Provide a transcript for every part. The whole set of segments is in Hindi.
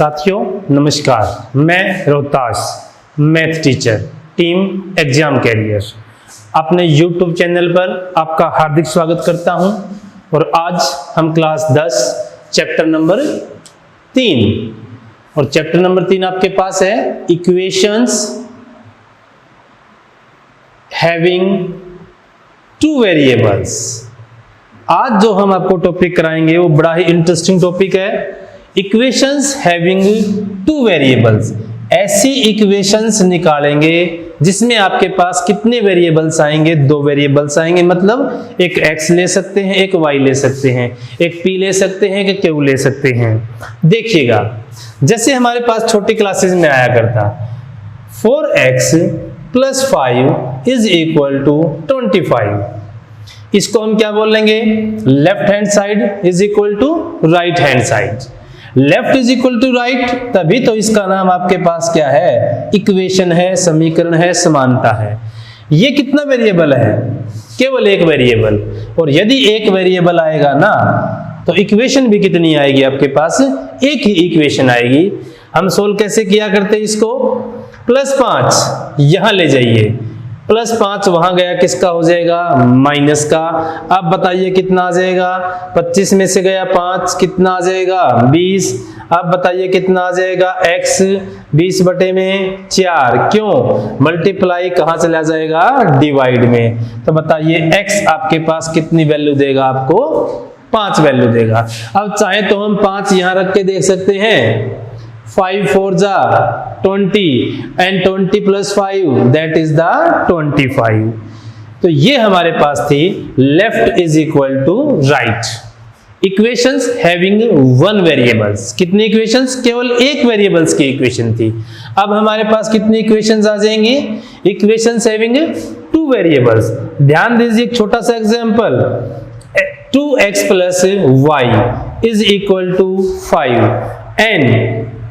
साथियों नमस्कार, मैं Rohtas math teacher team exam career अपने YouTube चैनल पर आपका हार्दिक स्वागत करता हूं। और आज हम क्लास 10 चैप्टर नंबर 3 और चैप्टर नंबर 3 आपके पास है इक्वेशंस हैविंग टू वेरिएबल्स। आज जो हम आपको टॉपिक कराएंगे वो बड़ा ही इंटरेस्टिंग टॉपिक है, इक्वेशंस हैविंग टू वेरिएबल्स। ऐसी इक्वेशंस निकालेंगे जिसमें आपके पास कितने वेरिएबल्स आएंगे, दो वेरिएबल्स आएंगे। मतलब एक x ले सकते हैं, एक y ले सकते हैं, एक p ले सकते हैं, एक q ले सकते हैं। देखिएगा, जैसे हमारे पास छोटी क्लासेस में आया करता 4x + 5 = 25। इसको हम क्या बोलेंगे, left hand side is equal to right hand side. Left is equal to right, तभी तो इसका नाम आपके पास क्या है, इक्वेशन है, समीकरण है, समानता है। ये कितना वेरिएबल है, केवल एक वेरिएबल। और यदि एक वेरिएबल आएगा ना तो इक्वेशन भी कितनी आएगी आपके पास, एक ही इक्वेशन आएगी। हम सोल्व कैसे किया करते इसको, +5 यहां ले जाइए, +5 वहां गया, किसका हो जाएगा, माइनस का। अब बताइए कितना आ जाएगा, 25 में से गया 5, कितना आ जाएगा 20। अब बताइए कितना आ जाएगा x 20/4। क्यों, मल्टीप्लाई कहां चला जाएगा, डिवाइड में। तो बताइए x आपके पास कितनी वैल्यू देगा, आपको 5 वैल्यू देगा। अब चाहे तो हम 5 यहां रख के देख सकते हैं, 5 4 जा 20 and 20 + 5 that is the 25। तो ये हमारे पास थी left is equal to right. Equations having one variables. कितनी इक्वेशंस, केवल एक वेरिएबल्स की इक्वेशन थी। अब हमारे पास कितनी इक्वेशंस आ जाएंगी, इक्वेशंस हैविंग टू वेरिएबल्स। ध्यान दीजिए, एक छोटा सा example, 2x + y = 5 and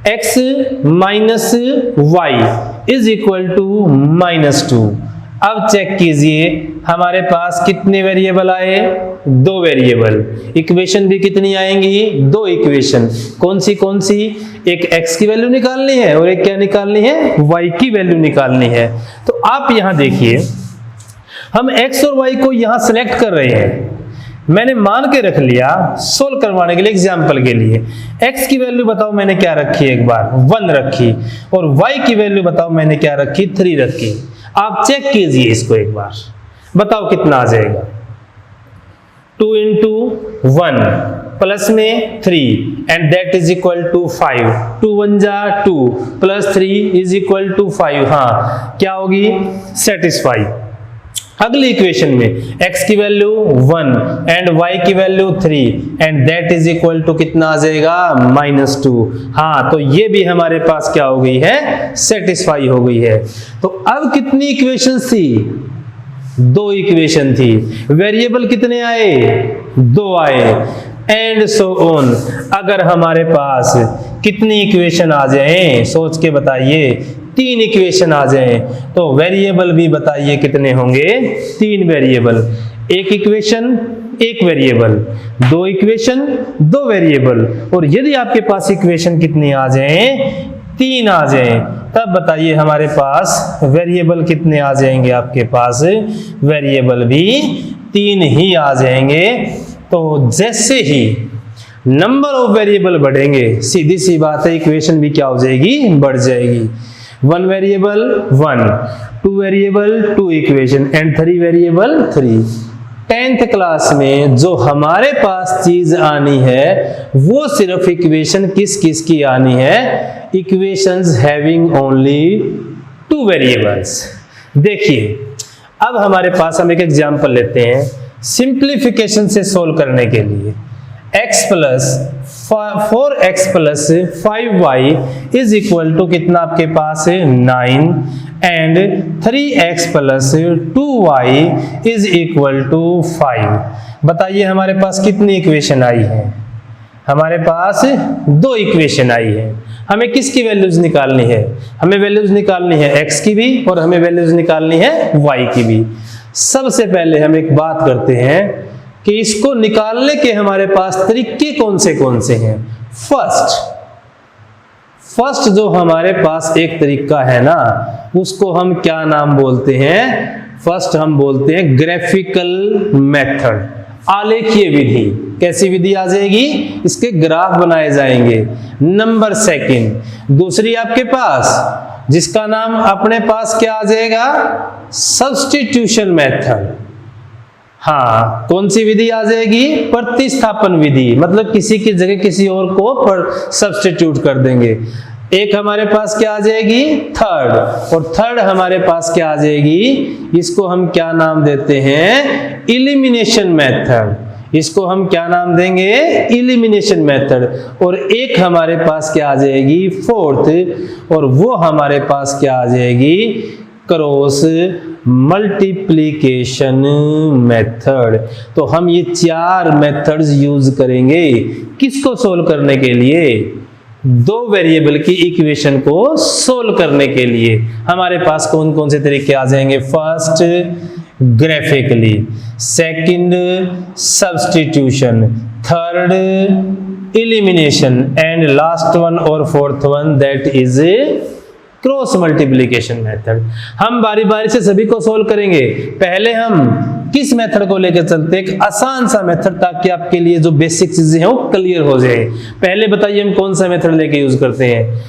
x - y = -2। अब चेक कीजिए हमारे पास कितने वेरिएबल आए, दो वेरिएबल। इक्वेशन भी कितनी आएंगी, दो इक्वेशन। कौन सी, एक x की वैल्यू निकालनी है और एक क्या निकालनी है, y की वैल्यू निकालनी है। तो आप यहां देखिए, हम x और y को यहां सिलेक्ट कर रहे हैं। मैंने मान के रख लिया सोल्व करवाने के लिए, एग्जाम्पल के लिए। x की वैल्यू बताओ मैंने क्या रखी, एक बार 1 रखी, और y की वैल्यू बताओ मैंने क्या रखी, 3 रखी। आप चेक कीजिए इसको एक बार, बताओ कितना आ जाएगा। 2 × 1 प्लस में 3 and that is equal to 5। 2 × 1 = 2 + 3 = 5। हाँ, क्या होगी, सेटिस्फाई। अगली इक्वेशन में x की वैल्यू 1 एंड y की value 3 and that is equal to कितना आ जाएगा, -2। हाँ, तो ये भी हमारे पास क्या हो गई है, सेटिस्फाई हो गई है। तो अब कितनी इक्वेशंस थी, दो इक्वेशन थी। वेरिएबल कितने आए, दो आए, एंड सो ऑन। अगर हमारे पास कितनी इक्वेशन आ जाए, सोच के बताइए, 3 इक्वेशन आ जाए तो वेरिएबल भी बताइए कितने होंगे, 3 वेरिएबल। एक इक्वेशन एक वेरिएबल, दो इक्वेशन दो वेरिएबल। और यदि आपके पास इक्वेशन कितनी आ जाए, 3 आ जाए, तब बताइए हमारे पास वेरिएबल कितने आ जाएंगे, आपके पास वेरिएबल भी 3 ही आ जाएंगे। तो जैसे ही नंबर ऑफ वेरिएबल बढ़ेंगे, सीधी सी बात है, इक्वेशन भी क्या हो जाएगी, बढ़ जाएगी। 1 variable 1, 2 variable 2 equation and 3 variable 3। 10th class में जो हमारे पास चीज आनी है वो सिर्फ इक्वेशन किस किस की आनी है, इक्वेशंस हैविंग ओनली 2 वेरिएबल्स। देखिए, अब हमारे पास हम एक एग्जांपल लेते हैं सिंप्लीफिकेशन से सोल्व करने के लिए। x + 4x + 5y = कितना आपके पास है, 9 एंड 3x + 2y = 5। बताइए हमारे पास कितनी इक्वेशन आई है, हमारे पास दो इक्वेशन आई है। हमें किसकी वैल्यूज निकालनी है, हमें वैल्यूज निकालनी है x की भी और हमें वैल्यूज निकालनी है y की भी। सबसे पहले हम एक बात करते हैं कि इसको निकालने के हमारे पास तरीके कौन से हैं। फर्स्ट, फर्स्ट जो हमारे पास एक तरीका है ना, उसको हम क्या नाम बोलते हैं? फर्स्ट हम बोलते हैं ग्राफिकल मेथड, आलेखीय विधि। कैसी विधि आ जाएगी? इसके ग्राफ बनाए जाएंगे। नंबर सेकंड, दूसरी आपके पास जिसका नाम अपने पास क्या आ जाएगा? Substitution method. हाँ, कौन सी विधि आ जाएगी? प्रतिस्थापन विधि, मतलब किसी की जगह किसी और को पर सब्स्टिट्यूट कर देंगे। एक हमारे पास क्या आ जाएगी? थर्ड। और थर्ड हमारे पास क्या आ जाएगी? इसको हम क्या नाम देते हैं? Elimination method. इसको हम क्या नाम देंगे? Elimination method. और एक हमारे पास क्या आ जाएगी? फोर्थ, और वो हमारे पास क्या आ जाएगी? Cross multiplication method. तो हम ये चार मेथड्स यूज करेंगे किसको सोल्व करने के लिए? दो वेरिएबल की इक्वेशन को सोल्व करने के लिए। हमारे पास कौन कौन से तरीके आ जाएंगे? First graphically, second substitution, third elimination, and last one और fourth one that is cross multiplication method. हम बारी बारी से सभी को सोल्व करेंगे। पहले हम किस मेथड को लेकर चलते हैं? एक आसान सा मेथड, ताकि आपके लिए जो बेसिक चीजें हैं वो क्लियर हो जाए। पहले बताइए हम कौन सा मेथड लेके यूज करते हैं?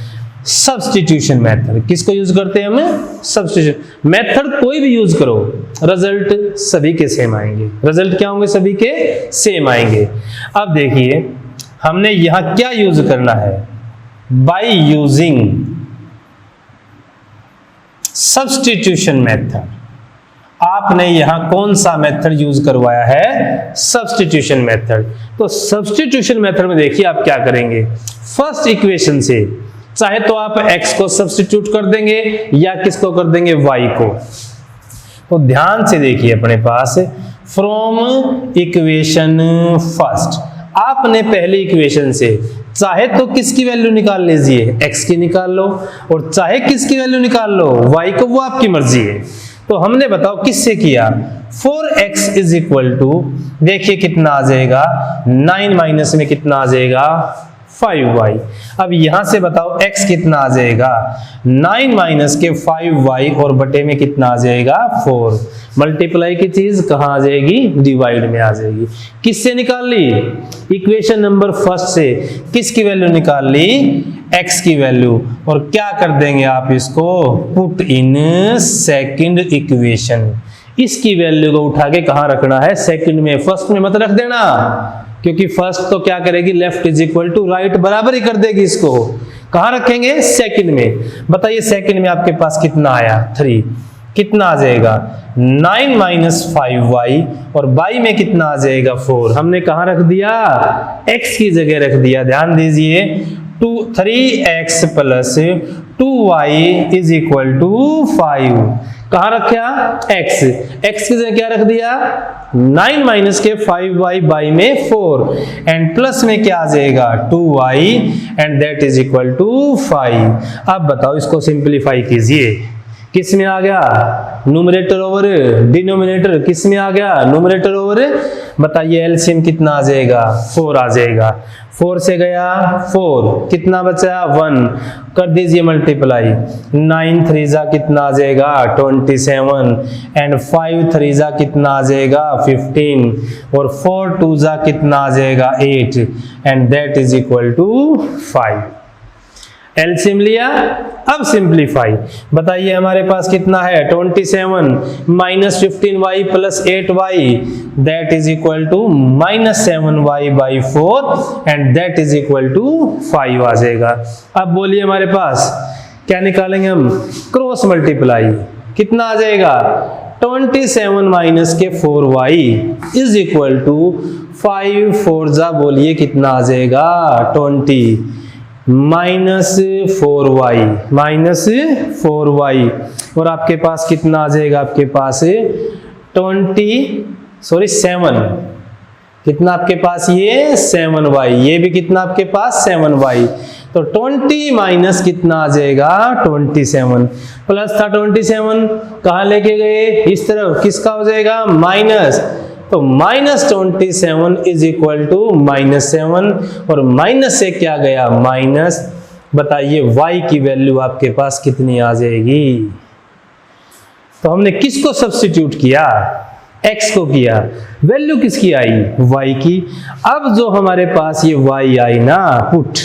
Substitution method. किसको यूज करते हैं हम? Substitution method. कोई भी यूज करो, रिजल्ट सभी के सेम आएंगे। रिजल्ट क्या होंगे? सभी के सेम आएंगे। अब देखिए हमने यहां क्या यूज करना है? By using substitution method. आपने यहां कौन सा मेथड यूज करवाया है? Substitution method. तो सब्स्टिट्यूशन मेथड में देखिए आप क्या करेंगे? फर्स्ट इक्वेशन से चाहे तो आप x को सब्स्टिट्यूट कर देंगे या किसको कर देंगे? y को। तो ध्यान से देखिए अपने पास फ्रॉम इक्वेशन फर्स्ट, आपने पहली इक्वेशन से चाहे तो किसकी वैल्यू निकाल लीजिए? x की निकाल लो, और चाहे किसकी वैल्यू निकाल लो? y को, वो आपकी मर्जी है। तो हमने बताओ किससे किया? 4x इज इक्वल टू, देखिए कितना आ जाएगा? 9 माइनस में कितना आ जाएगा? 5y। अब यहां से बताओ x कितना आ जाएगा? 9 माइनस के 5y और बटे में कितना आ जाएगा? 4। मल्टीप्लाई की चीज कहां आ जाएगी? डिवाइड में आ जाएगी। किससे निकाल ली? इक्वेशन नंबर फर्स्ट से किसकी वैल्यू निकाल ली? x की वैल्यू। और क्या कर देंगे आप? इसको पुट इन सेकंड इक्वेशन। इसकी वैल्यू को उठा के कहां रखना है? सेकंड में। फर्स्ट में मत रख देना, क्योंकि फर्स्ट तो क्या करेगी? Left is equal to right, बराबर ही कर देगी इसको। कहां रखेंगे? सेकंड में। बताइए सेकंड में आपके पास कितना आया? 3। कितना आ जाएगा? 9 माइनस 5y, और y में कितना आ जाएगा? 4। हमने कहां रख दिया? x की जगह रख दिया। ध्यान दीजिए, 3x plus 2y is equal to 5। कहां रखा? x। x की जगह क्या रख दिया? 9 माइनस के 5y, y में 4, एंड प्लस में क्या आ जाएगा? 2y, and that is equal to 5। अब बताओ इसको सिंप्लीफाई कीजिए। किस में आ गया? Numerator over denominator. किस में आ गया? Numerator over. बताइए एलसीएम कितना आ जाएगा? 4 आ जाएगा। 4 से गया 4, कितना बचा? 1। कर दीजिए मल्टीप्लाई। 9 3 जा कितना आ जाएगा? 27, एंड 5 3 जा कितना आ जाएगा? 15, और 4 2 जा कितना आ जाएगा? 8, and that is equal to 5। LCM लिया। अब सिंप्लीफाई। बताइए हमारे पास कितना है? 27 minus 15y plus 8y, that is equal to minus 7y by 4, and that is equal to 5 आ जाएगा। अब बोलिए हमारे पास क्या निकालेंगे हम? Cross multiply. कितना आ जाएगा? 27 माइनस के 4y इज इक्वल टू 5 4 जा बोलिए कितना आ जाएगा? 20 माइनस 4y, और आपके पास कितना आ जाएगा? आपके पास 7। कितना आपके पास? ये 7y, ये भी कितना आपके पास? 7y। तो 20 माइनस कितना आ जाएगा? 27। प्लस था 27, कहां लेके गए? इस तरफ। किसका हो जाएगा? माइनस। तो माइनस 27 इज इक्वल टू -7, और माइनस से क्या गया? माइनस, बताइए y की वैल्यू आपके पास कितनी आ जाएगी। तो हमने किसको सब्स्टिट्यूट किया, x को किया, वैल्यू किसकी आई, y की। अब जो हमारे पास ये y आई ना, put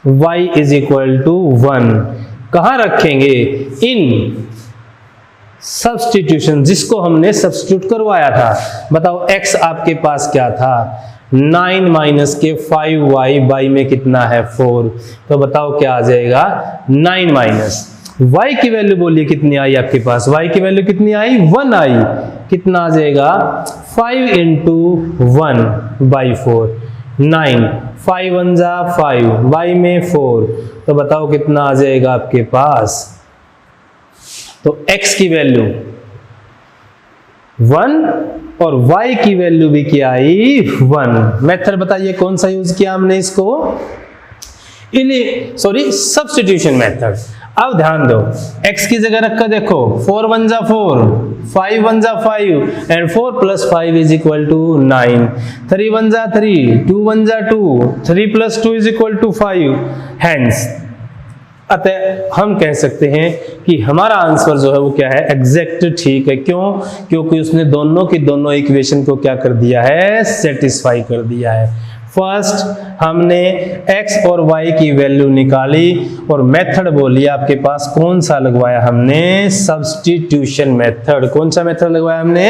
y is equal to 1 कहां रखेंगे, इन सब्स्टिट्यूशन, जिसको हमने सब्स्टिट्यूट करवाया था। बताओ x आपके पास क्या था, 9 माइनस के 5y, y में कितना है 4, तो बताओ क्या आ जाएगा, 9 माइनस y की वैल्यू बोलिए कितनी आई आपके पास, y की वैल्यू कितनी आई, 1 आई, कितना आ जाएगा 5 इंटू 1 बाई 4, 9, 5 1 जा 5, y में 4, तो बताओ कितना आ जाएगा आपके पास। तो x की वैल्यू 1 और y की वैल्यू भी क्या आई, 1। मेथड बताइए कौन सा यूज किया हमने इसको, सब्स्टिट्यूशन मेथड। अब ध्यान दो, x की जगह रखकर देखो, 4 1 जा 4, 5 1 जा 5 and 4 plus 5 is equal to 9, 3 1 जा 3, 2 1 जा 2, 3 plus 2 is equal to 5। Hence अतः हम कह सकते हैं कि हमारा आंसर जो है वो क्या है, एग्जैक्ट ठीक है। क्यों, क्योंकि उसने दोनों की दोनों इक्वेशन को क्या कर दिया है, सेटिस्फाई कर दिया है। फर्स्ट हमने x और y की वैल्यू निकाली और मेथड बोलिए आपके पास कौन सा लगवाया हमने, सब्स्टिट्यूशन मेथड। कौन सा मेथड लगवाया हमने,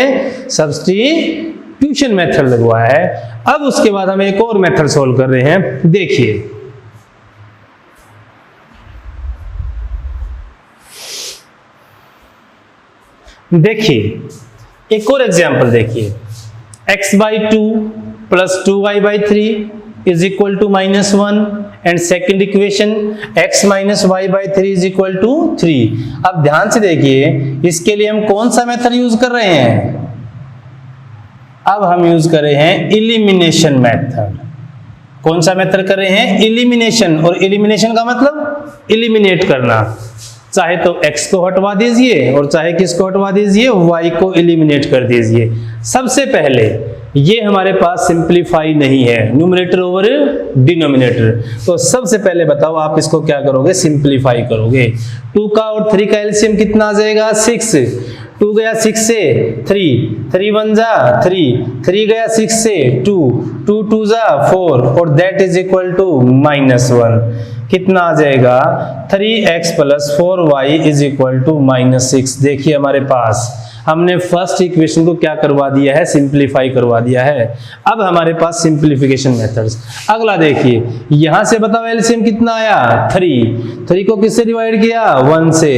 सब्स्टिट्यूशन मेथड लगवाया है। अब उसके बाद हम एक और मेथड सोल्व कर रहे हैं। देखिए एक और एग्जांपल देखिए, x by 2 plus 2y by 3 is equal to -1 and second equation x minus y by 3 is equal to 3। अब ध्यान से देखिए, इसके लिए हम कौन सा मेथड यूज कर रहे हैं, अब हम यूज कर रहे हैं इलिमिनेशन मेथड। कौन सा मेथड कर रहे हैं, इलिमिनेशन। और इलिमिनेशन का मतलब इलिमिनेट करना, चाहे तो x को हटवा दीजिए और चाहे किसको हटवा दीजिए, y को इलिमिनेट कर दीजिए। सबसे पहले ये हमारे पास सिंपलीफाई नहीं है, न्यूमरेटर ओवर डिनोमिनेटर, तो सबसे पहले बताओ आप इसको क्या करोगे, सिंपलीफाई करोगे। 2 का और 3 का एलसीएम कितना आ जाएगा, 6, 2 गया 6 से 3, 3 1 जा 3, 3 गया 6 से 2, 2 2 जा 4 और दैट इज इक्वल टू -1। कितना आ जाएगा, 3x plus 4y is equal to -6। देखिए हमारे पास हमने फर्स्ट इक्वेशन को क्या करवा दिया है, सिंपलीफाई करवा दिया है। अब हमारे पास सिंपलीफिकेशन मेथड्स। अगला देखिए, यहां से बताओ एलसीएम कितना आया, 3 को किससे डिवाइड किया, 1 से,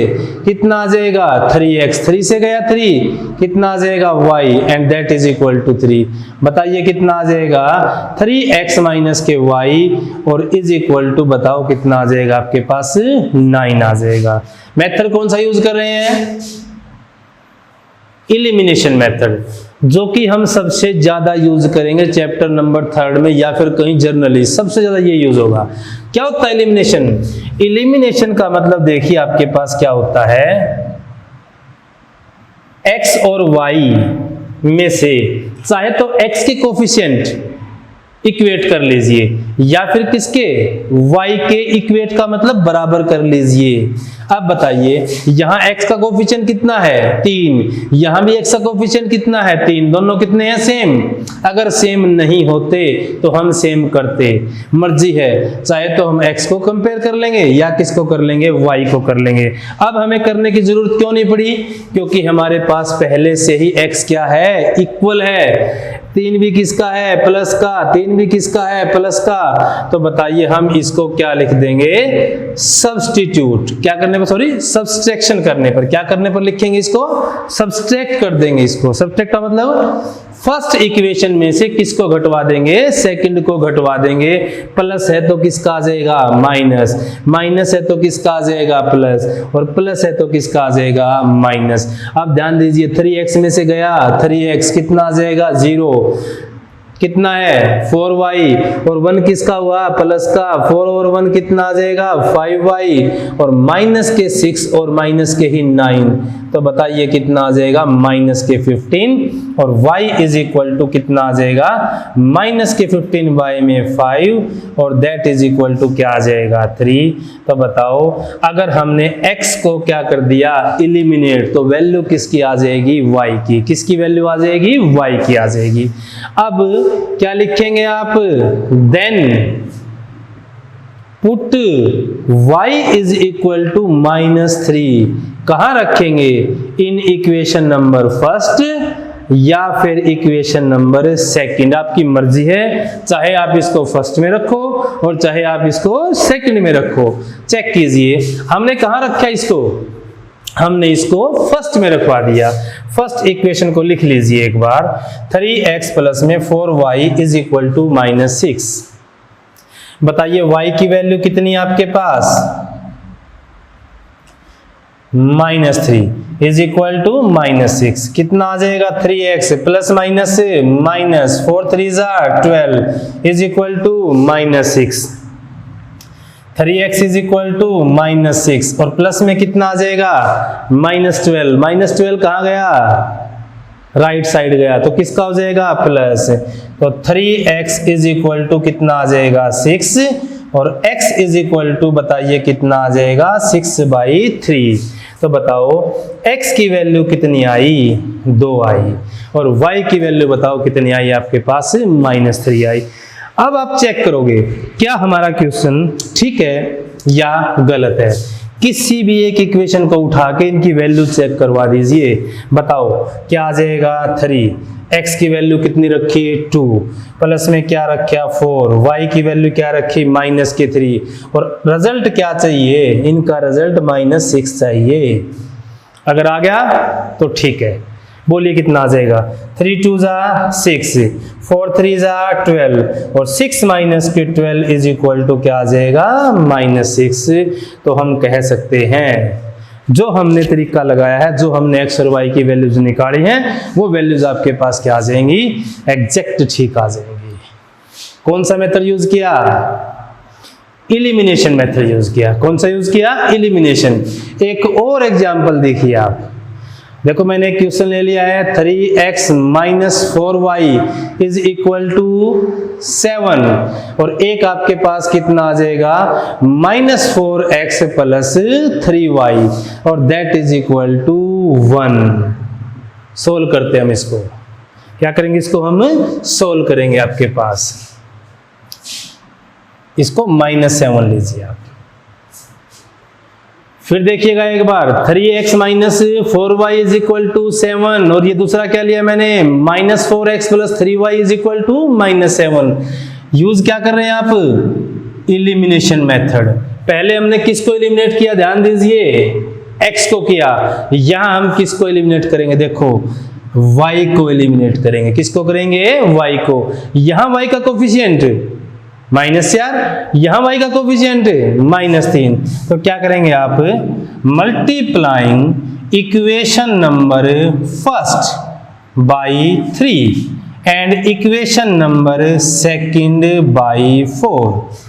कितना आ जाएगा 3x, 3 से गया 3, कितना आ जाएगा y and that is equal to 3। बताइए कितना आ जाएगा, 3x माइनस के y और इज इक्वल टू बताओ कितना आ जाएगा आपके पास, 9 आ जाएगा। मेथड कौन सा यूज कर रहे हैं, इलिमिनेशन मेथड, जो कि हम सबसे ज्यादा यूज करेंगे चैप्टर नंबर 3 में या फिर कहीं जर्नली सबसे ज्यादा ये यूज होगा। क्या होता है इलिमिनेशन, इलिमिनेशन का मतलब देखिए आपके पास क्या होता है, x और y में से चाहे तो x के कोफिशिएंट इक्वेट कर लीजिए या फिर किसके, y के इक्वेट का मतलब बराबर कर लीजिए। अब बताइए यहां x का कोफिशिएंट कितना है, 3, यहां भी x का कोफिशिएंट कितना है, 3, दोनों कितने हैं, सेम। अगर सेम नहीं होते तो हम सेम करते, मर्जी है, चाहे तो हम x को कंपेयर कर लेंगे या किसको कर लेंगे, y को कर लेंगे। अब हमें करने की जरूरत क्यों नहीं पड़ी, क्योंकि हमारे पास पहले से ही x क्या है, इक्वल है। 3 भी किसका है, प्लस का, 3 भी किसका है, प्लस का। तो बताइए हम इसको क्या लिख देंगे, सब्स्टिट्यूट। क्या करने पर, सॉरी सब्सट्रैक्शन करने पर, क्या करने पर लिखेंगे इसको, सब्सट्रैक्ट कर देंगे इसको। सब्सट्रैक्ट का मतलब फर्स्ट इक्वेशन में से किसको घटवा देंगे, सेकंड को घटवा देंगे। प्लस है तो किसका आ जाएगा, माइनस, माइनस है तो किसका आ जाएगा, प्लस, और प्लस है तो किसका आ जाएगा, माइनस। अब ध्यान दीजिए 3x में से गया 3x, कितना आ जाएगा 0, कितना है 4y, और 1 किसका हुआ प्लस का, 4 और 1 कितना आ जाएगा 5y, और माइनस के 6 और माइनस के ही 9, तो बताइए कितना आ जाएगा माइनस के 15, और y इज इक्वल टू कितना आ जाएगा माइनस के 15y में 5, और दैट इज इक्वल टू क्या आ जाएगा 3। तो बताओ अगर हमने x को क्या कर दिया इलिमिनेट, तो वैल्यू किसकी आ जाएगी y की, किसकी वैल्यू आ जाएगी y की आ जाएगी। अब क्या लिखेंगे आप, then put y is equal to -3 कहां रखेंगे, इन इक्वेशन नंबर फर्स्ट या फिर इक्वेशन नंबर सेकंड, आपकी मर्जी है, चाहे आप इसको फर्स्ट में रखो और चाहे आप इसको सेकंड में रखो। चेक कीजिए हमने कहां रखा इसको, हमने इसको फर्स्ट में रखवा दिया। फर्स्ट इक्वेशन को लिख लीजिए एक बार, 3x प्लस में 4y इज इक्वल टू -6। बताइए y की वैल्यू कितनी है आपके पास, -3 इज इक्वल टू -6, कितना आ जाएगा 3x plus minus minus 4 3 12 is equal to -6, 3x is equal to -6, और प्लस में कितना आ जाएगा -12, -12 कहाँ गया राइट साइड गया, तो किसका हो जाएगा प्लस, तो 3x इज इक्वल टू कितना आ जाएगा 6, और x इज इक्वल टू बताइए कितना आ जाएगा 6/3। तो बताओ x की वैल्यू कितनी आई 2 आई, और y की वैल्यू बताओ कितनी आई आपके पास -3 आई। अब आप चेक करोगे क्या हमारा क्वेश्चन ठीक है या गलत है। किसी भी एक इक्वेशन को उठा के इनकी वैल्यू चेक करवा दीजिए, बताओ क्या आ जाएगा 3, x की वैल्यू कितनी रखी 2, प्लस में क्या रखा 4, y की वैल्यू क्या रखी -3, और रिजल्ट क्या चाहिए, इनका रिजल्ट -6 चाहिए। अगर आ गया तो ठीक है, बोलिए कितना आ जाएगा, 3 2 6, 4 3 12, और 6 माइनस के 12 इज इक्वल टू क्या आ जाएगा -6। तो हम कह सकते हैं जो हमने तरीका लगाया है, जो हमने x और y की वैल्यूज निकाली हैं, वो वैल्यूज आपके पास क्या आ जाएंगी एग्जैक्ट ठीक आ जाएंगी। कौन सा मेथड यूज किया, इलिमिनेशन मेथड यूज किया। कौन सा यूज किया, इलिमिनेशन। एक और एग्जांपल देखिए आप, देखो मैंने एक क्वेश्चन ले लिया है 3x minus 4y is equal to 7, और एक आपके पास कितना आ जाएगा -4x प्लस 3y, और that is equal to 1। Solve करते हैं हम इसको, क्या करेंगे इसको हम सोल्व करेंगे। आपके पास इसको -7 लीजिए आप, फिर देखिएगा एक बार 3x minus 4y is equal to 7, और ये दूसरा क्या लिया मैंने -4x plus 3y is equal to -7। Use क्या कर रहे हैं आप, इलिमिनेशन मेथड। पहले हमने किसको इलिमिनेट किया, ध्यान दीजिए x को किया, यहां हम किसको इलिमिनेट करेंगे, देखो y को इलिमिनेट करेंगे। किसको करेंगे, y को। यहां y का कोफिशिएंट -4, यहां y का कोफिशिएंट -3, तो क्या करेंगे आप, multiplying equation number first by 3 and equation number second by 4।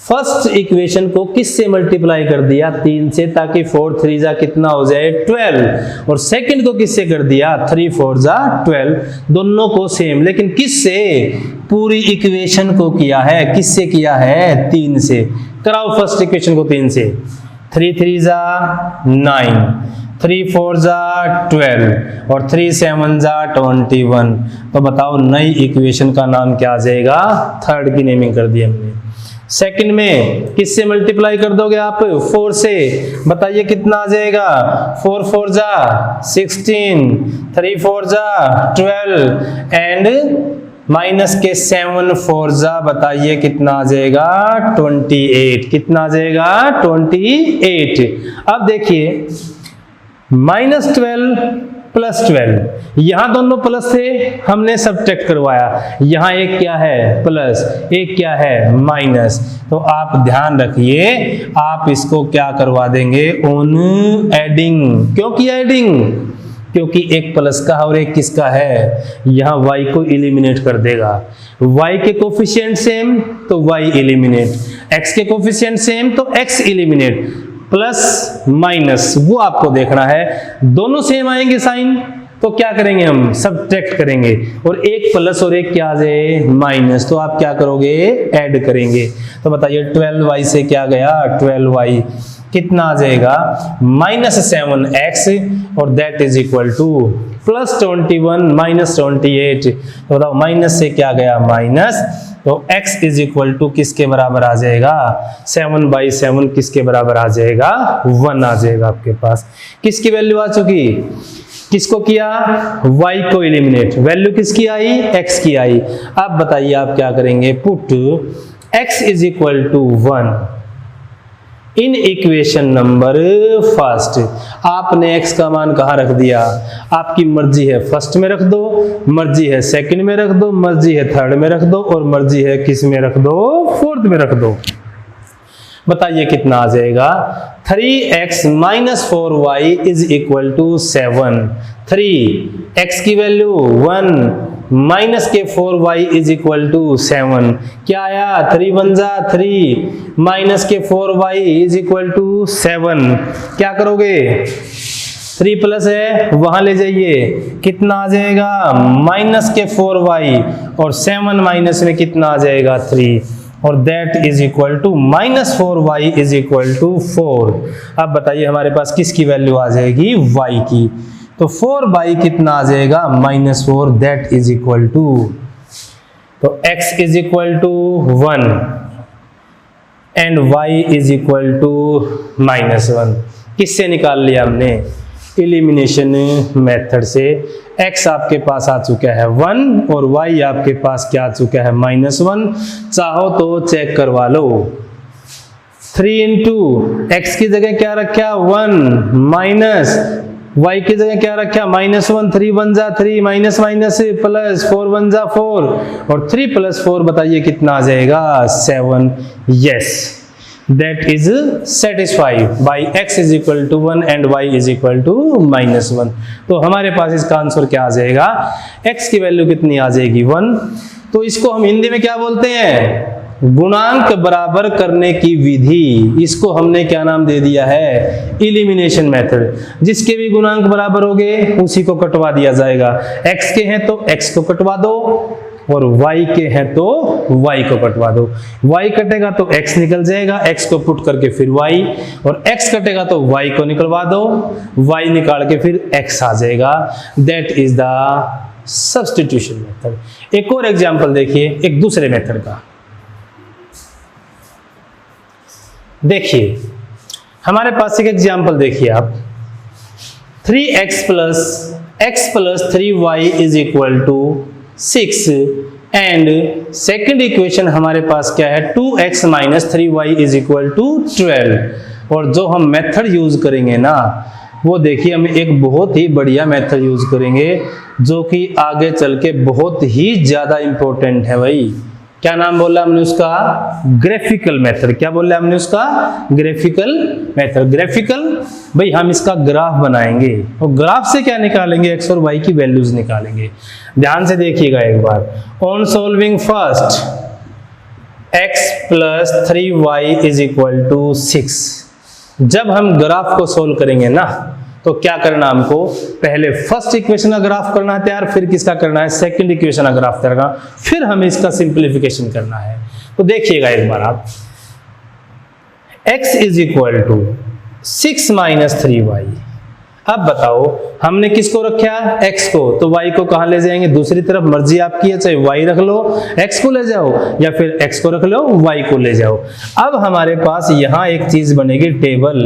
First equation को किससे मल्टीप्लाई कर दिया, 3 से, ताकि 4 3 कितना हो जाए 12, और सेकंड को किससे कर दिया 3 4 12, दोनों को सेम, लेकिन किससे, पूरी इक्वेशन को किया है, किससे किया है 3 से। कराओ फर्स्ट इक्वेशन को 3 से, 3 3 9, 3 4 12, और 3 7 21। तो बताओ नई इक्वेशन का नाम क्या आ जाएगा, थर्ड की नेमिंग कर दी हमने। सेकंड में किससे मल्टीप्लाई कर दोगे आप, 4 से, बताइए कितना आ जाएगा, 4 4 16, 3 4 12, एंड माइनस के 7 4 बताइए कितना आ जाएगा 28। कितना आ जाएगा 28। अब देखिए -12 प्लस 12, यहां दोनों प्लस थे, हमने सब्ट्रैक्ट करवाया, यहां एक क्या है प्लस, एक क्या है माइनस। तो आप ध्यान रखिए, आप इसको क्या करवा देंगे, ऑन एडिंग। क्यों किया एडिंग, क्योंकि एक प्लस का और एक किसका है, यहां y को इलिमिनेट कर देगा। y के कोफिशिएंट सेम तो y एलिमिनेट, x के कोफिशिएंट सेम तो x एलिमिनेट, प्लस माइनस वो आपको देखना है। दोनों सेम आएंगे साइन तो क्या करेंगे, हम सब्ट्रैक्ट करेंगे और एक प्लस और एक क्या आ जाए माइनस, तो आप क्या करोगे, ऐड करेंगे। तो बताइए 12y से क्या गया 12y, कितना आ जाएगा -7x और दैट इज इक्वल टू +21 -28। तो बताओ माइनस से क्या गया माइनस, तो x इज इक्वल टू किसके बराबर आ जाएगा, 7/7 किसके बराबर आ जाएगा 1 आ जाएगा आपके पास। किसकी वैल्यू आ चुकी, किसको किया, y को एलिमिनेट, वैल्यू किसकी आई, x की आई। अब बताइए आप क्या करेंगे, put x is equal to 1 in equation number first. आपने x का मान कहाँ रख दिया, आपकी मर्जी है फर्स्ट में रख दो, मर्जी है सेकंड में रख दो, मर्जी है थर्ड में रख दो और मर्जी है किस में रख दो, फोर्थ में रख दो। बताइए कितना आ जाएगा, 3x - 4y is equal to 7। 3x की वैल्यू 1 माइनस के 4y इज इक्वल टू 7। क्या आया, 3 1 जा 3 माइनस के 4y इज इक्वल टू 7। क्या करोगे, 3 प्लस है वहां ले जाइए, कितना आ जाएगा माइनस के 4y और 7 माइनस में कितना आ जाएगा 3 और that is equal to -4y is equal to 4। अब बताइए हमारे पास किसकी वैल्यू आ जाएगी, y की, तो 4 कितना आ जाएगा -4 दैट इज इक्वल टू, तो x is equal to 1 and y is equal to -1। किससे निकाल लिया हमने, एलिमिनेशन मेथड से। x आपके पास आ चुका है 1 और y आपके पास क्या आ चुका है -1। चाहो तो चेक करवा लो, 3 इंटू x की जगह क्या रखा 1 माइनस y की जगह क्या रखा -1, 3 1 जा 3 माइनस माइनस प्लस 4 1 जा 4 और 3 + 4 बताइए कितना आ जाएगा 7। Yes that is satisfied by x is equal to 1 and y is equal to -1। तो हमारे पास इसका आंसर क्या आ जाएगा, x की वैल्यू कितनी आ जाएगी 1। तो इसको हम हिंदी में क्या बोलते हैं, गुणांक बराबर करने की विधि। इसको हमने क्या नाम दे दिया है, एलिमिनेशन मेथड। जिसके भी गुणांक बराबर हो गए उसी को कटवा दिया जाएगा। x के हैं तो x को कटवा दो और y के हैं तो y को कटवा दो। y कटेगा तो x निकल जाएगा, x को पुट करके फिर y, और x कटेगा तो y को निकलवा दो, y निकाल के फिर x आ जाएगा। That is the substitution method. एक और एग्जांपल देखिए एक दूसरे मेथड का। देखिए हमारे पास एक एग्जांपल देखिए आप, 3x + 3y is equal to 6 and second equation हमारे पास क्या है 2x - 3y is equal to 12। और जो हम मेथड यूज करेंगे ना वो देखिए हम एक बहुत ही बढ़िया मेथड यूज करेंगे जो कि आगे चल के बहुत ही ज्यादा इंपॉर्टेंट है भाई। क्या नाम बोला हमने उसका, ग्राफिकल मेथड। क्या बोला हमने उसका, ग्राफिकल मेथड। ग्राफिकल भाई हम इसका ग्राफ बनाएंगे और ग्राफ से क्या निकालेंगे, x और y की वैल्यूज निकालेंगे। ध्यान से देखिएगा एक बार। On solving first x + 3y is equal to 6। जब हम ग्राफ को सोल्व करेंगे ना तो क्या करना हमको, पहले फर्स्ट इक्वेशन का ग्राफ करना है तैयार, फिर किसका करना है सेकंड इक्वेशन का ग्राफ करना, फिर हमें इसका सिंप्लीफिकेशन करना है। तो देखिएगा एक बार आप, x is equal to 6 - 3y। अब बताओ हमने किसको रखा x को, तो y को कहां ले जाएंगे, दूसरी तरफ। मर्जी आपकी है, चाहे y रख लो x को ले जाओ या फिर x को रख लो y को ले जाओ। अब हमारे पास यहां एक चीज बनेगी टेबल।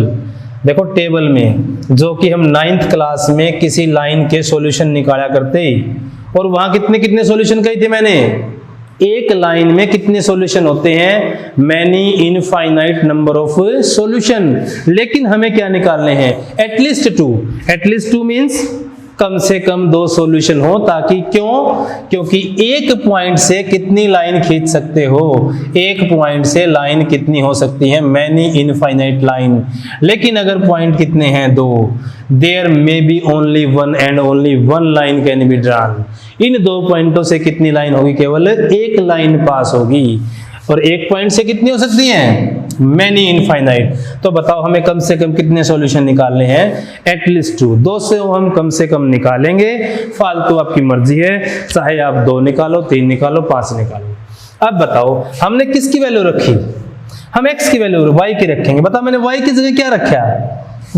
देखो टेबल में जो कि हम 9th क्लास में किसी लाइन के सॉल्यूशन निकाला करते ही, और वहां कितने कितने सॉल्यूशन कही थे मैंने, एक लाइन में कितने सॉल्यूशन होते हैं, many infinite number of solution. लेकिन हमें क्या निकालने हैं, एटलीस्ट 2। एटलीस्ट 2 मींस कम से कम 2 सॉल्यूशन हो, ताकि क्यों? क्योंकि एक पॉइंट से कितनी लाइन खींच सकते हो? एक पॉइंट से लाइन कितनी हो सकती है? Many infinite line. लेकिन अगर पॉइंट कितने हैं? 2, there may be only one and only one line can be drawn. इन 2 पॉइंटों से कितनी लाइन होगी? केवल एक लाइन पास होगी। और एक पॉइंट से कितनी हो सकती हैं? Many infinite. तो बताओ हमें कम से कम कितने सॉल्यूशन निकालने हैं? एटलीस्ट 2। 2 से हम कम से कम निकालेंगे, फालतू आपकी मर्जी है, चाहे आप 2 निकालो, 3 निकालो, 5 निकालो। अब बताओ हमने किसकी वैल्यू रखी? हम x की वैल्यू y की रखेंगे। बताओ मैंने y की जगह क्या रखा?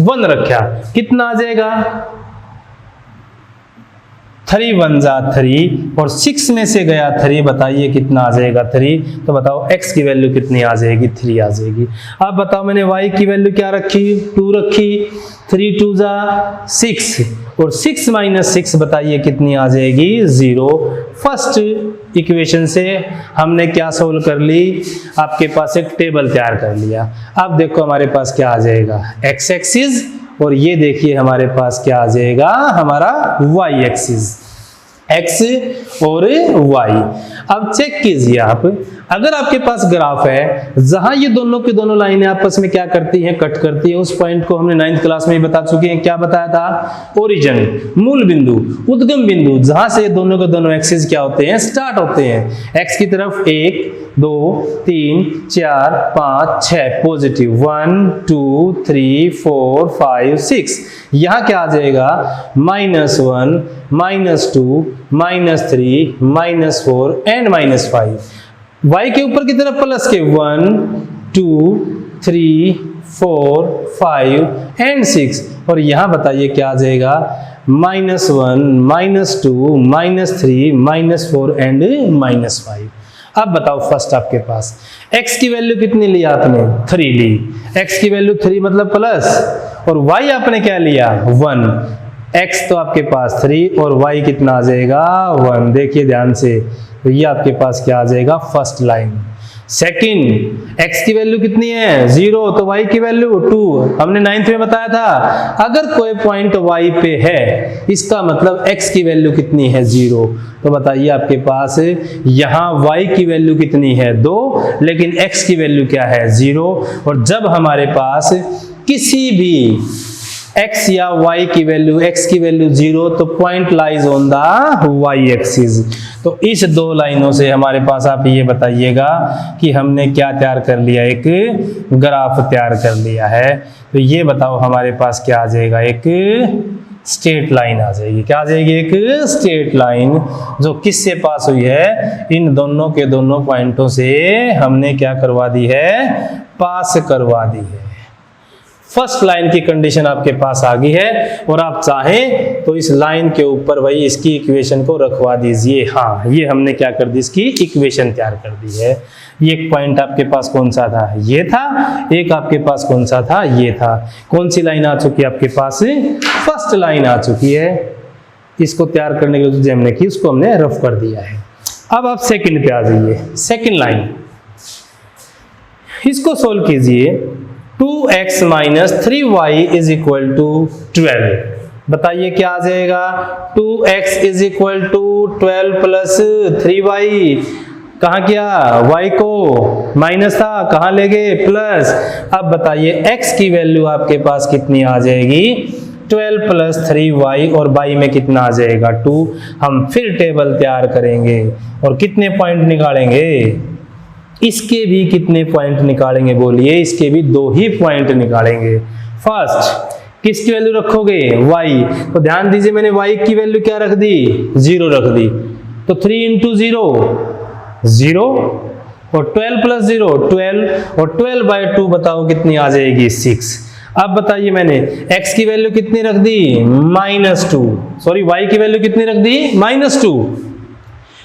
1 रखा। कितना आ जाएगा? 3 1 जा 3 और 6 में से गया 3, बताइए कितना आ जाएगा? 3। तो बताओ x की वैल्यू कितनी आ जाएगी? 3 आ जाएगी। अब बताओ मैंने y की वैल्यू क्या रखी? 2 रखी। 3 2 जा 6 और 6 माइनस 6 बताइए कितनी आ जाएगी? 0। फर्स्ट इक्वेशन से हमने क्या सोल्व कर ली? आपके पास एक टेबल तैयार कर लिया। अब देखो हमारे पास क्या आ जाएगा? x एक्सिस, और ये देखिए हमारे पास क्या आ जाएगा? हमारा y एक्सिस, x और y। अब चेक कीजिए आप, अगर आपके पास ग्राफ है जहां ये दोनों की दोनों लाइनें आपस में क्या करती हैं? कट करती हैं। उस पॉइंट को हमने 9th क्लास में ही बता चुके हैं। क्या बताया था? ओरिजिन, मूल बिंदु, उद्गम बिंदु, जहां से ये दोनों के दोनों एक्सिस क्या होते हैं? स्टार्ट होते हैं। x की तरफ 1 2 3 4 5 6 पॉजिटिव, 1 2 3 4 5 6। यहां क्या आ जाएगा? -1 -2 -3 -4 एंड -5। y के ऊपर की तरफ प्लस के 1 2 3 4 5 एंड 6। और यहां बताइए क्या आ जाएगा? -1 -2 -3 -4 एंड -5। अब बताओ फर्स्ट आपके पास x की वैल्यू कितनी ली आपने? 3 ली। x की वैल्यू 3 मतलब प्लस, और y आपने क्या लिया? 1। x तो आपके पास 3 और y कितना आ जाएगा? 1। देखिए ध्यान से, तो ये आपके पास क्या आ जाएगा? First line. सेकंड, x की वैल्यू कितनी है? 0, तो y की वैल्यू 2। हमने 9th में बताया था अगर कोई पॉइंट y पे है, इसका मतलब x की वैल्यू कितनी है? 0। तो बताइए आपके पास यहाँ y की वैल्यू कितनी है? 2, लेकिन x की वैल्यू क्या है? 0। और जब हमारे पास किसी भी x या y की वैल्यू, x की वैल्यू 0, तो point lies on the y axis. तो इस 2 लाइनों से हमारे पास आप ये बताइएगा कि हमने क्या तैयार कर लिया? एक ग्राफ तैयार कर लिया है। तो ये बताओ हमारे पास क्या आ जाएगा? एक स्ट्रेट लाइन आ जाएगी। क्या आ जाएगी? एक स्ट्रेट लाइन, जो किससे पास हुई है? इन दोनों के दोनों पॉइंटों से हमने क्या करवा दी है? पास करवा दी है। फर्स्ट लाइन की कंडीशन आपके पास आ गई है, और आप चाहें तो इस लाइन के ऊपर वही इसकी इक्वेशन को रखवा दीजिए। हाँ, ये हमने क्या कर दी? इसकी इक्वेशन तैयार कर दी है। ये एक पॉइंट आपके पास कौन सा था? ये था। एक आपके पास कौन सा था? ये था। कौन सी लाइन आ चुकी है आपके पास? फर्स्ट लाइन आ चुकी है। इसको तैयार करने के लिए जो हमने की उसको हमने रफ कर दिया है। अब आप सेकंड पे आ जाइए। सेकंड लाइन, इसको सोल्व कीजिए। 2x minus 3y is equal to 12। बताइए क्या आ जाएगा? 2x is equal to 12 plus 3y। कहाँ किया? y को माइनस था, कहाँ ले गए? प्लस। अब बताइए x की वैल्यू आपके पास कितनी आ जाएगी? 12 प्लस 3y, और y में कितना आ जाएगा? 2। हम फिर टेबल तैयार करेंगे और कितने पॉइंट निकालेंगे? इसके भी कितने पॉइंट निकालेंगे? बोलिए। इसके भी 2 ही पॉइंट निकालेंगे। फर्स्ट किसकी वैल्यू रखोगे? y। तो ध्यान दीजिए, मैंने y की वैल्यू क्या रख दी? 0 रख दी। तो 3 इंटू 0 0, और 12 प्लस 0 12, और 12/2 बताओ कितनी आ जाएगी? 6। अब बताइए मैंने x की वैल्यू कितनी रख दी? -2। सॉरी, y की वैल्यू कितनी रख दी? -2।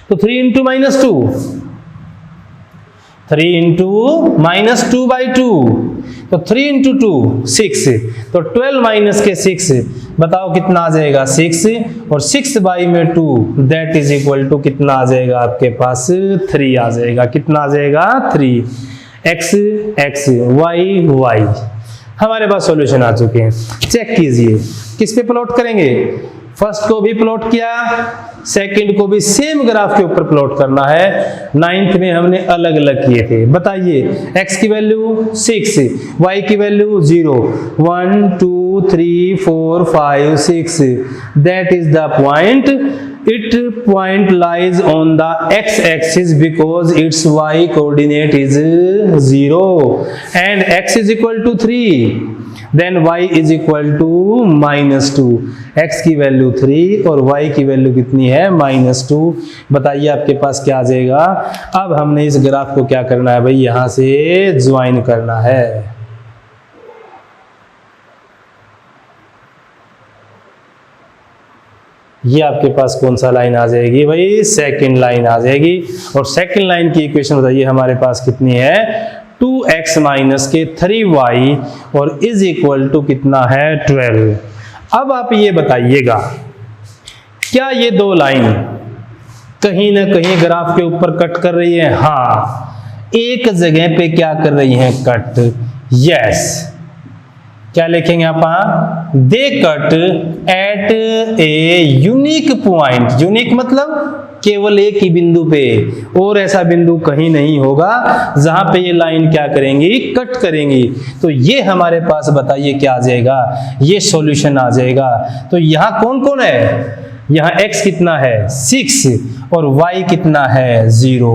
तो 3 इंटू -2, 3 इंटू -2/2, तो 3 इंटू 2 6। तो 12 माइनस के 6 बताओ कितना आ जाएगा? 6, और 6/2 दैट इज इक्वल टू कितना आ जाएगा आपके पास? 3 आ जाएगा। कितना आ जाएगा? 3। x x y y। हमारे पास सॉल्यूशन आ चुके हैं। चेक कीजिए, किस पे प्लॉट करेंगे? फर्स्ट को भी प्लॉट किया, सेकंड को भी सेम ग्राफ के ऊपर प्लॉट करना है। 9th में हमने अलग अलग किए थे। बताइए, x की वैल्यू 6, y की value 0, 1 2 3 4 5 6, that is the point. It point lies on the x-axis because its y coordinate is 0 and x is equal to 3. Then y is equal to -2. x की वैल्यू 3 और y की वैल्यू कितनी है -2। बताइए आपके पास क्या आ जाएगा। अब हमने इस ग्राफ को क्या करना है भाई, यहां से ज्वाइन करना है। ये आपके पास कौन सा लाइन आ जाएगी भाई, सेकंड लाइन आ जाएगी। और सेकंड लाइन की इक्वेशन बताइए हमारे पास कितनी है, 2x माइनस के 3y और इज इक्वल टू कितना है 12। अब आप ये बताइएगा, क्या ये दो लाइन कहीं ना कहीं ग्राफ के ऊपर कट कर रही है? हाँ, एक जगह पे क्या कर रही हैं, कट। यस, क्या लिखेंगे आप, they cut at a unique point. Unique मतलब केवल एक ही बिंदु पे, और ऐसा बिंदु कहीं नहीं होगा जहां पे ये लाइन क्या करेंगी, कट करेंगी। तो ये हमारे पास बताइए क्या आ जाएगा, ये सॉल्यूशन आ जाएगा। तो यहाँ कौन कौन है, यहाँ x कितना है 6 और y कितना है 0।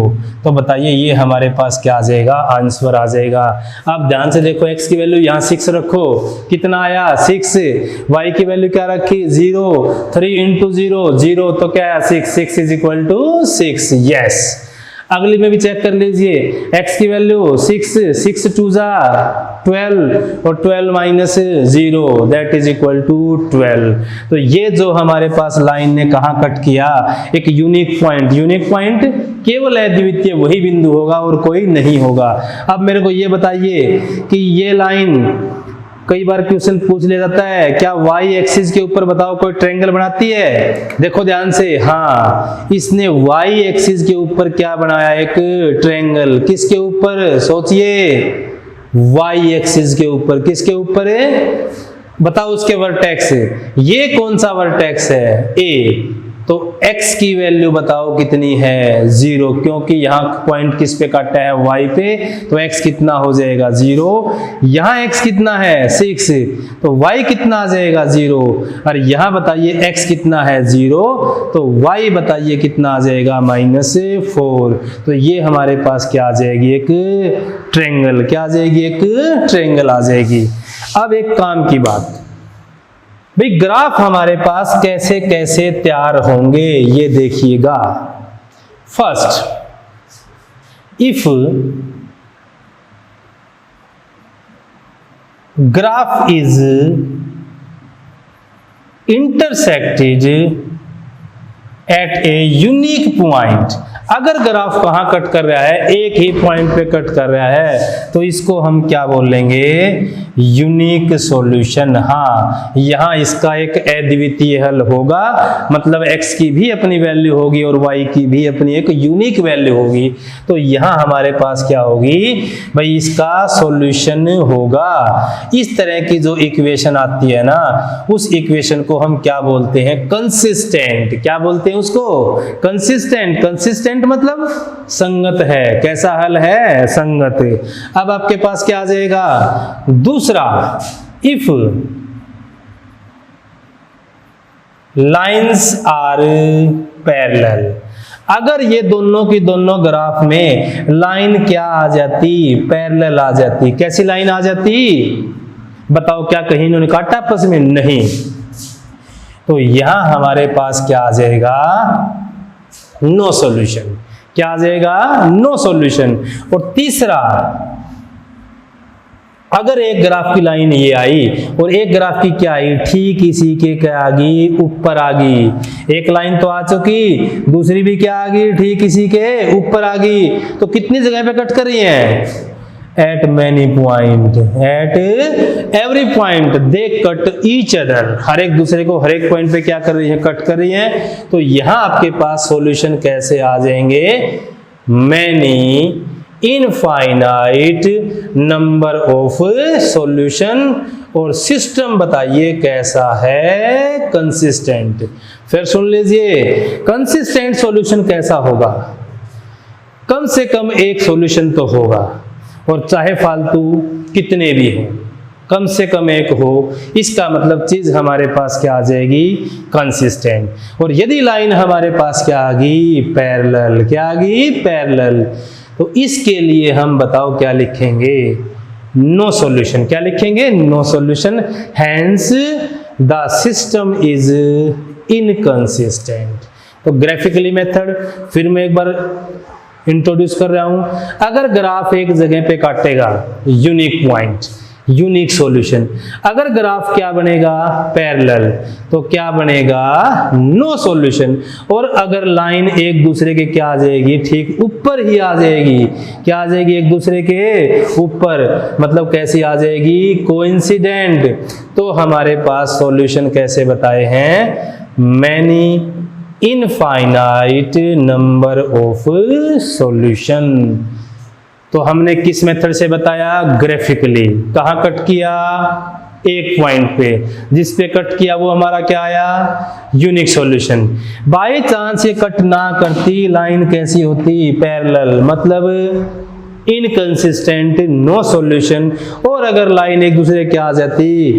तो बताइए ये हमारे पास क्या आ जाएगा, आंसर आ जाएगा। आप ध्यान से देखो, x की वैल्यू यहाँ 6 रखो, कितना आया 6, y की वैल्यू क्या रखी 0, 3 into 0 0, तो क्या है 6, 6 is equal to 6। यस, अगली में भी चेक कर लीजिए, x की वैल्यू 6, 6 2 जा 12 और 12 minus 0 that is equal to 12। तो ये जो हमारे पास लाइन ने कहाँ कट किया, एक यूनिक पॉइंट। यूनिक पॉइंट केवल अद्वितीय वही बिंदु होगा और कोई नहीं होगा। अब मेरे को ये बताइए कि ये लाइन, कई बार क्वेश्चन पूछ लिया जाता है, क्या y एक्सिस के ऊपर बताओ कोई ट्रायंगल बनाती है? देखो ध्यान से, हाँ, इसने y एक्सिस के ऊपर क्या बनाया, एक ट्रायंगल। किसके ऊपर, सोचिए, y एक्सिस के ऊपर। किसके ऊपर है बताओ, उसके वर्टेक्स। ये कौन सा वर्टेक्स है, a। तो x की वैल्यू बताओ कितनी है 0, क्योंकि यहाँ पॉइंट किस पे काटा है, y पे, तो x कितना हो जाएगा 0। यहाँ x कितना है 6, तो y कितना आ जाएगा 0। और यहाँ बताइए x कितना है 0, तो y बताइए कितना आ जाएगा -4। तो ये हमारे पास क्या आ जाएगी, एक ट्रायंगल। क्या आ जाएगी, एक ट्रायंगल आ जाएगी। अब एक काम की बात भाई, ग्राफ हमारे पास कैसे कैसे तैयार होंगे ये देखिएगा। First, if graph is intersected at a unique point. अगर ग्राफ कहां कट कर रहा है, एक ही पॉइंट पे कट कर रहा है, तो इसको हम क्या बोलेंगे, यूनिक सॉल्यूशन। हाँ, यहां इसका एक अद्वितीय हल होगा, मतलब x की भी अपनी वैल्यू होगी और y की भी अपनी एक यूनिक वैल्यू होगी। तो यहां हमारे पास क्या होगी भाई, इसका सॉल्यूशन होगा। इस तरह की जो इक्वेशन आती है ना, उस इक्वेशन को हम क्या बोलते हैं, कंसिस्टेंट। क्या बोलते हैं उसको, कंसिस्टेंट। कंसिस्टेंट मतलब संगत है। कैसा हल है, संगत। अब आपके पास क्या आ जाएगा, दूसरा, इफ लाइंस आर पैरेलल। अगर ये दोनों की दोनों ग्राफ में लाइन क्या आ जाती, पैरेलल आ जाती। कैसी लाइन आ जाती बताओ, क्या कहीं इन्होंने काटा आपस में, नहीं। तो यहां हमारे पास क्या आ जाएगा, नो सॉल्यूशन। क्या आ जाएगा, नो सॉल्यूशन। और तीसरा, अगर एक ग्राफ की लाइन ये आई और एक ग्राफ की क्या आई, ठीक इसी के क्या आ गई, ऊपर आ गई। एक लाइन तो आ चुकी, दूसरी भी क्या आ गई, ठीक इसी के ऊपर आ गई। तो कितनी जगह पे कट कर रही है, at many point, at every point they cut each other. हर एक दूसरे को हर एक पॉइंट पे क्या कर रही है, कट कर रही है। तो यहां आपके पास सॉल्यूशन कैसे आ जाएंगे, many infinite number of solution और सिस्टम बताइए कैसा है, कंसिस्टेंट। फिर सुन लीजिए, कंसिस्टेंट सॉल्यूशन कैसा होगा, कम से कम एक सॉल्यूशन तो होगा, और चाहे फालतू कितने भी हो, कम से कम एक हो। इसका मतलब चीज हमारे पास क्या आ जाएगी, कंसिस्टेंट। और यदि लाइन हमारे पास क्या आ गई, पैरेलल। क्या आ गई, पैरेलल। तो इसके लिए हम बताओ क्या लिखेंगे, नो सॉल्यूशन। क्या लिखेंगे, no solution. Hence the system is inconsistent. तो ग्राफिकली मेथड फिर मैं एक बार इंट्रोड्यूस कर रहा हूं। अगर ग्राफ एक जगह पे काटेगा, यूनिक पॉइंट, यूनिक सॉल्यूशन। अगर ग्राफ क्या बनेगा, पैरेलल, तो क्या बनेगा, नो सॉल्यूशन। और अगर लाइन एक दूसरे के क्या आ जाएगी, ठीक ऊपर ही आ जाएगी। क्या आ जाएगी, एक दूसरे के ऊपर, मतलब कैसी आ जाएगी, कोइंसिडेंट। तो हमारे पास सॉल्यूशन कैसे बताए हैं, many infinite number of solution. तो हमने किस मेथड से बताया, ग्राफिकली। कहां कट किया, एक पॉइंट पे, जिस पे कट किया वो हमारा क्या आया, यूनिक सॉल्यूशन। बाय चांस ये कट ना करती, लाइन कैसी होती, पैरेलल, मतलब इनकंसिस्टेंट, नो सॉल्यूशन। और अगर लाइन एक दूसरे के आ जाती,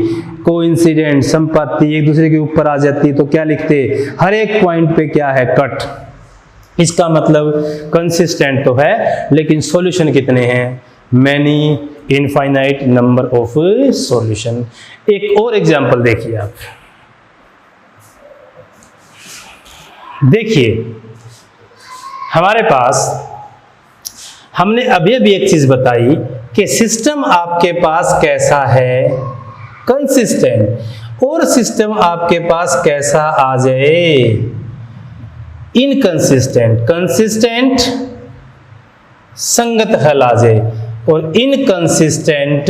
कोइंसिडेंट, संपाती, एक दूसरे के ऊपर आ जाती, तो क्या लिखते, हर एक पॉइंट पे क्या है, कट। इसका मतलब कंसिस्टेंट तो है, लेकिन सॉल्यूशन कितने हैं, many infinite number of solution. एक और एग्जांपल देखिए आप, देखिए हमारे पास, हमने अभी अभी एक चीज बताई कि सिस्टम आपके पास कैसा है, कंसिस्टेंट, और सिस्टम आपके पास कैसा आ जाए, इनकंसिस्टेंट। कंसिस्टेंट संगत हल आ जाए, और इनकंसिस्टेंट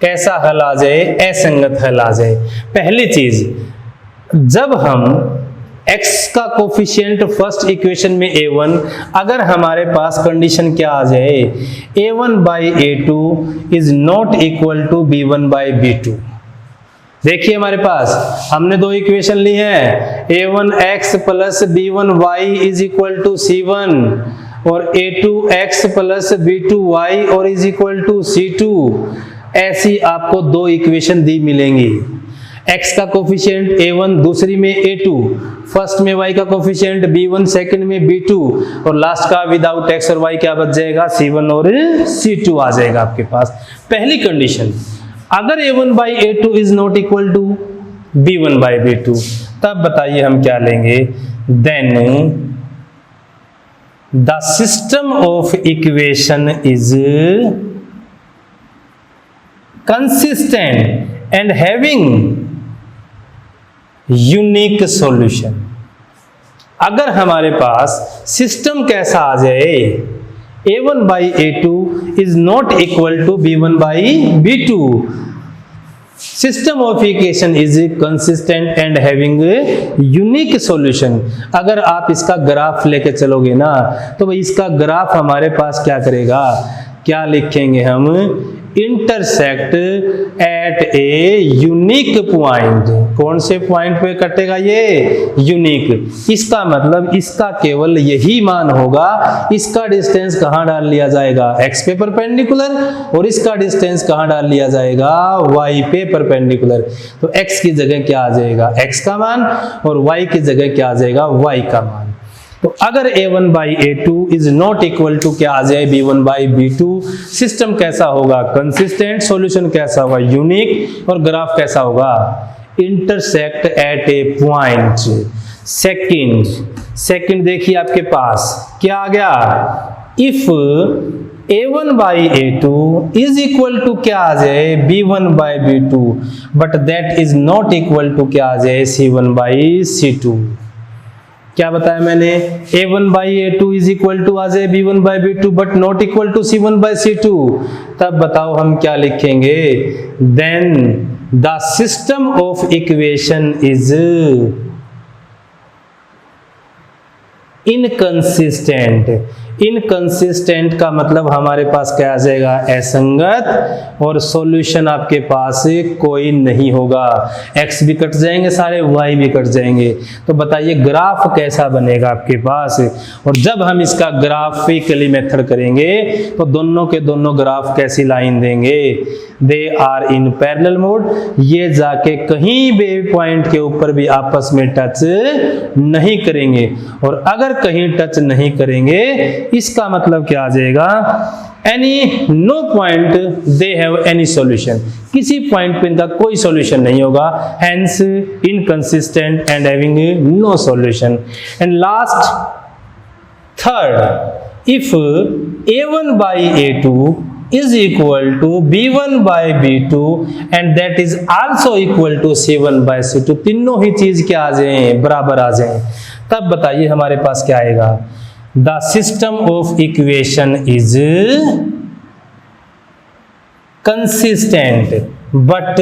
कैसा हल आ जाए, असंगत हल आ जाए। पहली चीज, जब हम x का कोफिशिएंट फर्स्ट इक्वेशन में a1, अगर हमारे पास कंडीशन क्या आ जाए, a1 by a2 is not equal to b1 by b2। देखिए हमारे पास हमने दो इक्वेशन ली है, a1x plus b1y is equal to c1, और a2x प्लस b2y और इज इक्वल टू c2। ऐसी आपको दो इक्वेशन दी मिलेंगी। x का कोफिशिएंट a1, दूसरी में a2, फर्स्ट में y का कोफिशिएंट b1, सेकंड में b2, और लास्ट का विदाउट x और y क्या बच जाएगा, c1 और c2 आ जाएगा आपके पास। पहली कंडीशन, अगर a1 by a2 is not equal to b1 by b2, तब बताइए हम क्या लेंगे, then the system of equation is consistent and having unique solution. अगर हमारे पास सिस्टम कैसा आ जाए, a1 by a2 is not equal to b1 by b2, system of equation is consistent and having unique solution. अगर आप इसका ग्राफ लेके चलोगे ना, तो इसका ग्राफ हमारे पास क्या करेगा, क्या लिखेंगे हम, intersect at a unique point. कौन से पॉइंट पे कटेगा ये, यूनिक। इसका मतलब इसका केवल यही मान होगा, इसका डिस्टेंस कहां डाल लिया जाएगा, x पे परपेंडिकुलर, और इसका डिस्टेंस कहां डाल लिया जाएगा, y पे परपेंडिकुलर। तो x की जगह क्या आ जाएगा, x का मान, और y की जगह क्या आ जाएगा, y का मान। तो अगर a1 by a2 is not equal to क्या आ जाए, b1 बाई b2, सिस्टम कैसा होगा, कंसिस्टेंट, सॉल्यूशन कैसा होगा, यूनिक, और ग्राफ कैसा होगा, intersect at a point. Second देखिए आपके पास क्या आ गया, if a1 by a2 is equal to क्या आ जाए, b1 by b2, but that is not equal to क्या आ जाए, c1 बाई c2। क्या बताया मैंने, a1 by a2 is equal to आ जाए b1 by b2 but not equal to c1 by c2। तब बताओ हम क्या लिखेंगे, then the system of equation is inconsistent. Inconsistent का मतलब हमारे पास क्या आ जाएगा, असंगत, और सॉल्यूशन आपके पास कोई नहीं होगा। x भी कट जाएंगे सारे, y भी कट जाएंगे। तो बताइए ग्राफ कैसा बनेगा आपके पास। और जब हम इसका ग्राफिकली मेथड करेंगे तो दोनों के दोनों ग्राफ कैसी लाइन देंगे, they are in parallel mode, ये जाके कहीं भी पॉइंट के ऊपर भी आपस में टच नहीं करेंगे। और अगर कहीं टच नहीं करेंगे इसका मतलब क्या आ जाएगा, any no point they have any solution, किसी पॉइंट पे इनका कोई सॉल्यूशन नहीं होगा, hence inconsistent and having no solution. And last third, if a1 by a2 is equal to b1 by b2 and that is also equal to c1 by c2, तीनों ही चीज क्या आ जाए, बराबर आ जाए, तब बताइए हमारे पास क्या आएगा, the system of equation is consistent but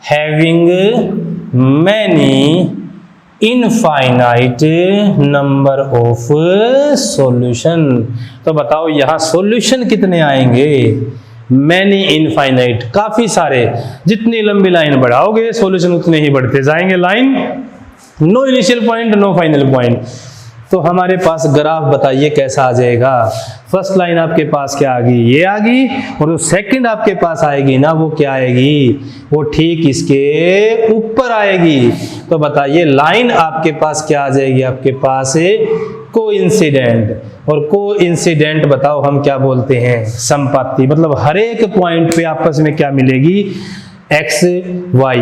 having many infinite number of solution. तो बताओ यहां सॉल्यूशन कितने आएंगे, मैनी इनफाइनाइट, काफी सारे, जितनी लंबी लाइन बढ़ाओगे सॉल्यूशन उतने ही बढ़ते जाएंगे। Line no initial point no final point. तो हमारे पास ग्राफ बताइए कैसा आ जाएगा। फर्स्ट लाइन आपके पास क्या आ गई, ये आ गई, और जो सेकंड आपके पास आएगी ना वो क्या आएगी, वो ठीक इसके ऊपर आएगी। तो बताइए लाइन आपके पास क्या आ जाएगी, आपके पास कोइंसिडेंट, और कोइंसिडेंट बताओ हम क्या बोलते हैं, संपाती, मतलब हर एक पॉइंट पे आपस में क्या मिलेगी, x y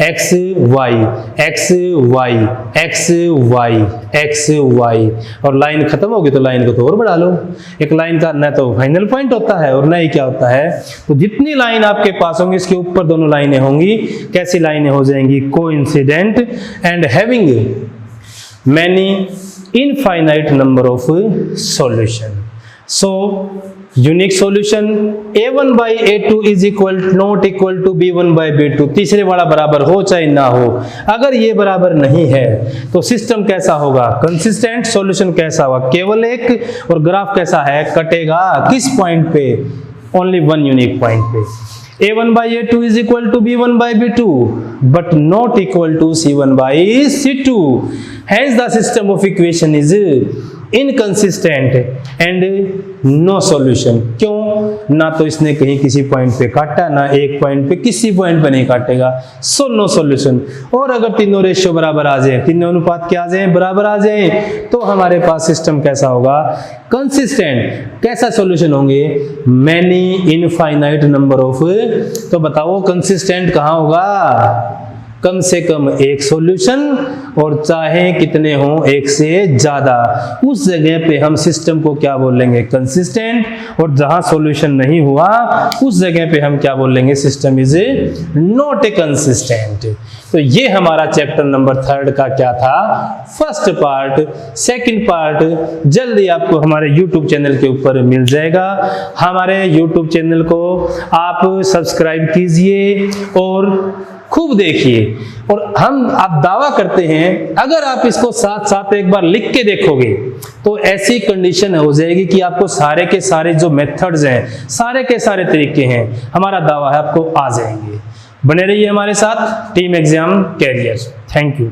x y x y x y x y, और लाइन खत्म होगी तो लाइन को तो और बढ़ा लो। एक लाइन का न तो फाइनल पॉइंट होता है और न ही क्या होता है, तो जितनी लाइन आपके पास होंगी इसके ऊपर दोनों लाइनें होंगी, कैसी लाइनें हो जाएंगी, coincident and having many infinite number of solution. So unique solution a1 by a2 is not equal to b1 by b2, तीसरे वाला बराबर हो चाहे ना हो। अगर ये बराबर नहीं है तो सिस्टम कैसा होगा, कंसिस्टेंट, सॉल्यूशन कैसा होगा, केवल एक, और ग्राफ कैसा है, कटेगा किस पॉइंट पे, ओनली वन यूनिक पॉइंट पे। a1 by a2 is equal to b1 by b2 but not equal to c1 by c2, hence the system of equation is inconsistent and no solution. क्यों, ना तो इसने कहीं किसी पॉइंट पे काटा, ना एक पॉइंट पे, किसी पॉइंट पे नहीं काटेगा, सो नो सॉल्यूशन। और अगर तीनों रेशियो बराबर आ जाए, तीनों अनुपात क्या आ जाए, बराबर आ जाए, तो हमारे पास सिस्टम कैसा होगा, कंसिस्टेंट। कैसा सॉल्यूशन होंगे, मैनी इनफाइनाइट नंबर ऑफ। तो बताओ कंसिस्टेंट कहाँ होगा, कम से कम एक सॉल्यूशन, और चाहे कितने हों, एक से ज्यादा, उस जगह पे हम सिस्टम को क्या बोलेंगे, कंसिस्टेंट। और जहां सॉल्यूशन नहीं हुआ उस जगह पे हम क्या बोलेंगे, system is not a consistent. तो ये हमारा चैप्टर नंबर 3 का क्या था, फर्स्ट पार्ट। सेकंड पार्ट जल्दी आपको हमारे YouTube चैनल के ऊपर मिल जाएगा। हमारे YouTube चैनल को आप सब्सक्राइब कीजिए और खूब देखिए। और आप दावा करते हैं अगर आप इसको साथ साथ एक बार लिख के देखोगे तो ऐसी कंडीशन हो जाएगी कि आपको सारे के सारे जो मेथड्स हैं, सारे के सारे तरीके हैं, हमारा दावा है आपको आ जाएंगे। बने रहिए हमारे साथ, team exam career. Thank you.